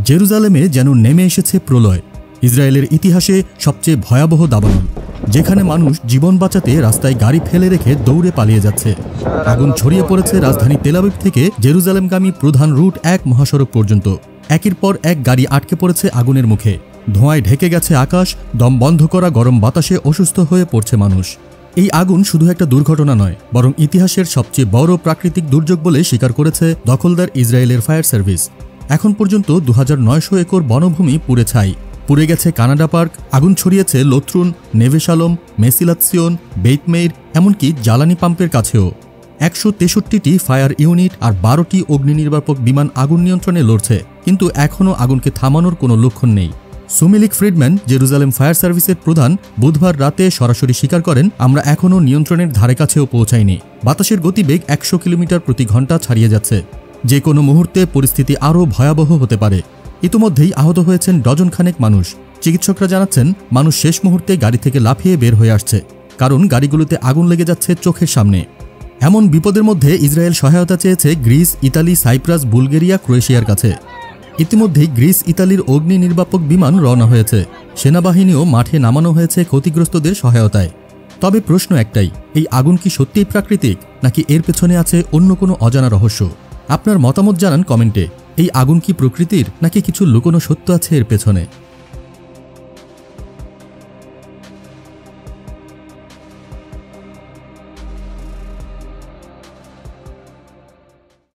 জেরুজালেমে যেন নেমে এসেছে প্রলয়। ইসরায়েলের ইতিহাসে সবচেয়ে ভয়াবহ দাবানল, যেখানে মানুষ জীবন বাঁচাতে রাস্তায় গাড়ি ফেলে রেখে দৌড়ে পালিয়ে যাচ্ছে। আগুন ছড়িয়ে পড়েছে রাজধানী তেল আবিব থেকে জেরুজালেমগামী প্রধান রুট 1 মহাসড়ক পর্যন্ত। একের পর এক গাড়ি আটকে পড়েছে আগুনের মুখে। ধোঁয়ায় ঢেকে গেছে আকাশ, দম বন্ধ করা গরম বাতাসে অসুস্থ হয়ে পড়ছে মানুষ। এই আগুন শুধু একটা দুর্ঘটনা নয়, বরং ইতিহাসের সবচেয়ে বড় প্রাকৃতিক দুর্যোগ বলে স্বীকার করেছে দখলদার ইসরায়েলের ফায়ার সার্ভিস। এখন পর্যন্ত 2900 একর বনভূমি পুড়ে ছাই। পুড়ে গেছে কানাডা পার্ক, আগুন ছড়িয়েছে লোথরুন, নেভেশালম, মেসিলাৎসিয়ন, বেইতমেইর, এমনকি জ্বালানি পাম্পের কাছেও। 163টি ফায়ার ইউনিট আর 12টি অগ্নি নির্বাপক বিমান আগুন নিয়ন্ত্রণে লড়ছে, কিন্তু এখনও আগুনকে থামানোর কোনো লক্ষণ নেই। সুমিলিক ফ্রিডম্যান, জেরুজালেম ফায়ার সার্ভিসের প্রধান, বুধবার রাতে সরাসরি স্বীকার করেন, আমরা এখনও নিয়ন্ত্রণের ধারে কাছেও পৌঁছাইনি। বাতাসের গতিবেগ 100 কিলোমিটার প্রতি ঘন্টা ছাড়িয়ে যাচ্ছে। যে কোনো মুহূর্তে পরিস্থিতি আরও ভয়াবহ হতে পারে। ইতিমধ্যেই আহত হয়েছেন ডজন খানেক মানুষ। চিকিৎসকরা জানাচ্ছেন, মানুষ শেষ মুহূর্তে গাড়ি থেকে লাফিয়ে বের হয়ে আসছে, কারণ গাড়িগুলোতে আগুন লেগে যাচ্ছে চোখের সামনে। এমন বিপদের মধ্যে ইসরায়েল সহায়তা চেয়েছে গ্রিস, ইতালি, সাইপ্রাস, বুলগেরিয়া, ক্রোয়েশিয়ার কাছে। ইতিমধ্যেই গ্রিস, ইতালির অগ্নি নির্বাপক বিমান রওনা হয়েছে। সেনাবাহিনীও মাঠে নামানো হয়েছে ক্ষতিগ্রস্তদের সহায়তায়। তবে প্রশ্ন একটাই, এই আগুন কি সত্যিই প্রাকৃতিক, নাকি এর পেছনে আছে অন্য কোনো অজানা রহস্য? আপনার মতামত জানান কমেন্টে। এই আগুন কি প্রকৃতির, নাকি কিছু লুকোনো সত্য আছে এর পেছনে?